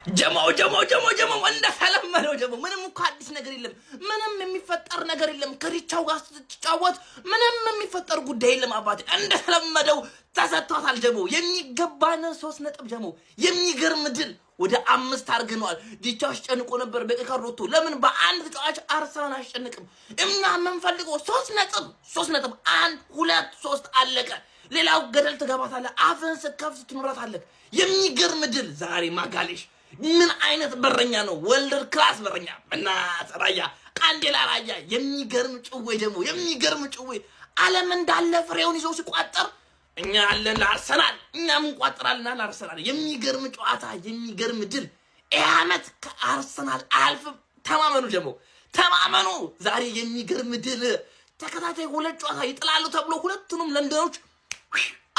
ጀማው እንደተለመደው ጀማው ምንም እኮ አዲስ ነገር የለም። ምንም የሚፈጠር ነገር የለም። ከሪቻው ጋር ስትጫወት ምንም የሚፈጠር ጉዳይ የለም። አባቴ እንደተለመደው ተሰጥቷታል። ጀማው የሚገባን 3 ነጥብ ጀማው የሚገርም ድል ወደ 5 አርገናል። ዲቻው አስጨንቆ ነበር በቀካሮቶ ለምን በአንድ ተጫዋች አርሰናል አስጨንቅም? እኛ የምንፈልገው 3 ነጥብ 1 2 3 አለቀ። ሌላው ገደል ትገባታለህ። አፍን ስከፍት ትኖራታለህ። የሚገርም ድል ዛሬ ማጋሌሽ ምን አይነት በረኛ ነው? ወልደር ክላስ በረኛ እና ራያ አንዴላ ራያ የሚገርም ጭዌ ደግሞ የሚገርም ጭዌ ዓለም እንዳለ ፍሬውን ይዞ ሲቋጠር እኛ አለን ለአርሰናል እኛም እንቋጥራልና ለአርሰናል የሚገርም ጨዋታ የሚገርም ድል አመት ከአርሰናል አልፍ ተማመኑ ደግሞ ተማመኑ። ዛሬ የሚገርም ድል ተከታታይ 2 ጨዋታ ይጥላሉ ተብሎ ሁለቱንም ለንደኖች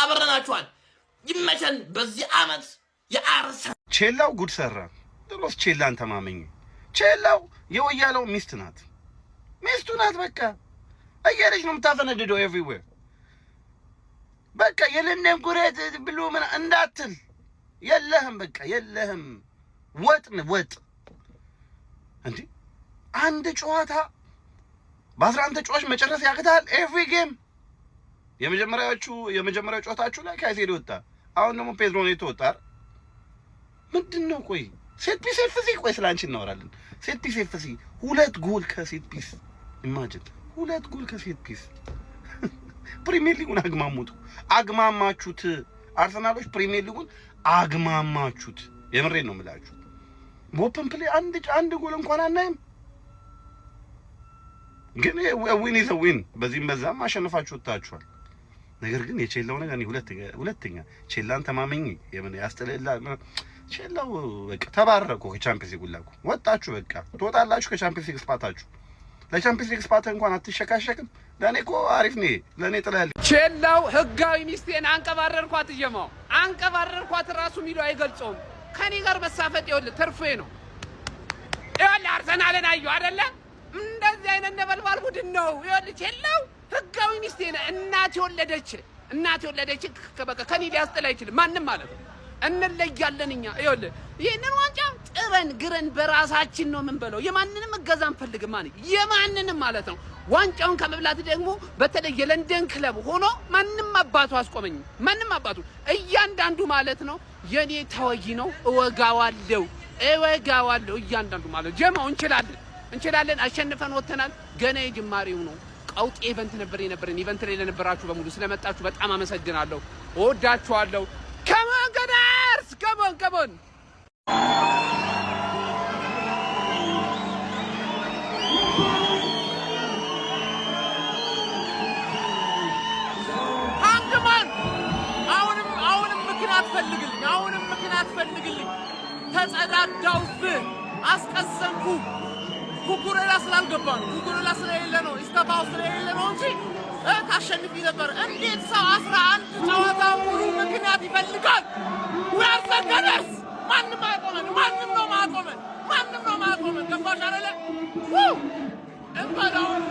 አበረናቸዋል። ይመቸን በዚህ አመት የአርሰናል ቼላው ጉድ ሰራ። ድሮስ ቼላን ተማመኝ። ቼላው የወያለው ሚስቱ ናት። በቃ እየለች ነው የምታፈነድደው ኤቭሪዌር። በቃ የለንም ጉሬት ብሎ ምን እንዳትል የለህም። በቃ የለህም። ወጥ እንዴ አንድ ጨዋታ በ11 ተጫዋች መጨረስ ያቅታል? ኤቭሪ ጌም የመጀመሪያው ጨዋታችሁ ላይ ካይሴዶ ወጣ። አሁን ደግሞ ፔድሮ ኔቶ ወጣ። ምንድነው? ቆይ ሴት ፒስ ኤፍሲ ቆይ ስላንቺ እናወራለን። ሴት ፒስ ኤፍሲ 2 ጎል ከሴት ፒስ ኢማጂን 2 ጎል ከሴት ፒስ። ፕሪሚየር ሊጉን አግማማችሁት። አርሰናሎች ፕሪሚየር ሊጉን አግማማችሁት። የምሬን ነው የምላችሁ። በኦፕን ፕሌይ አንድ ጎል እንኳን አናይም። ግን ዊን ኢዝ ዊን። በዚህም በዛም አሸንፋችሁ ወጣችኋል። ነገር ግን የቼላው ነገር እኔ ሁለተኛ ቼላን ተማመኝ የምን ያስተለላ ቼላው በቃ ተባረኩ። ከቻምፒየንስ ሊግ ሁላኩ ወጣችሁ። በቃ ትወጣላችሁ ከቻምፒየንስ ሊግ ስፓታችሁ። ለቻምፒየንስ ሊግ ስፓታ እንኳን አትሸካሸክም። ለኔ እኮ አሪፍ ነው። ለኔ ጥላል ቼላው ህጋዊ ሚስቴን አንቀባረርኳት። እየማው አንቀባረርኳት ራሱ ሚሉ አይገልጾም። ከኔ ጋር መሳፈጥ ይወል ተርፌ ነው። ይወል አርሰናልን አዩ አይደለ? እንደዚህ አይነት ነበልባል ቡድን ነው። ይወል ቼላው ህጋዊ ሚስቴን እናት የወለደች በቃ ከኔ ሊያስጥል አይችልም ማንም ማለት ነው። እንለያለን እኛ ይኸውልህ ይሄንን ዋንጫ ጥረን ግረን በራሳችን ነው የምንበለው። የማንንም እገዛ አንፈልግም ማለት ነው። ዋንጫውን ከመብላት ደግሞ በተለይ የለንደን ክለብ ሆኖ ማንም አባቱ አስቆመኝ። ማንም አባቱ እያንዳንዱ ማለት ነው የኔ ተወይ ነው። እወጋዋለሁ እያንዳንዱ ማለት ጀማው እንችላለን። አሸንፈን ወተናል። ገና የጅማሬው ነው። ቀውጥ ኢቨንት የነበረን ኢቨንት ላይ ለነበራችሁ በሙሉ ስለመጣችሁ በጣም አመሰግናለሁ። እወዳችኋለሁ። ከሞን ገዳርስ ከሞን ሃንግማን አሁንም ምክንያት ፈልግልኝ። ተጸዳዳውብህ አስቀሰምኩ። ኩኩሬላ ስላልገባ ነው። ኩኩሬላ ስለሌለ ነው። ኢስታፋው ስለሌለ ነው እንጂ ታሸንፊ ነበር። እንዴት ሰው 11 ጨዋታ ሙሉ ምክንያት ይፈልጋል? ወርሰከደስ ማንም ነው ማቆመን ገባሽ አይደለ? እንበላውን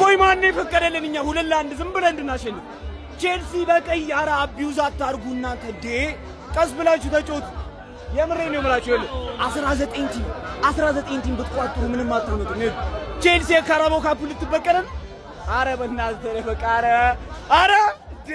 ቆይ ማን ይፈቀደልን? እኛ 2-1 ዝም ብለን እንድናሸንፍ። ቼልሲ በቀይ አራ አቢዩዝ አታርጉና ከዴ ቀስ ብላችሁ ተጫወቱ። የምሬን ነው የምላችሁ። 19 ቲም ብትቋጥሩ ምንም አታመጡም። ቼልሲ የካራባኦ ካፕ ልትበቀለን። አረ በእናትህ በቃ አረ ዴ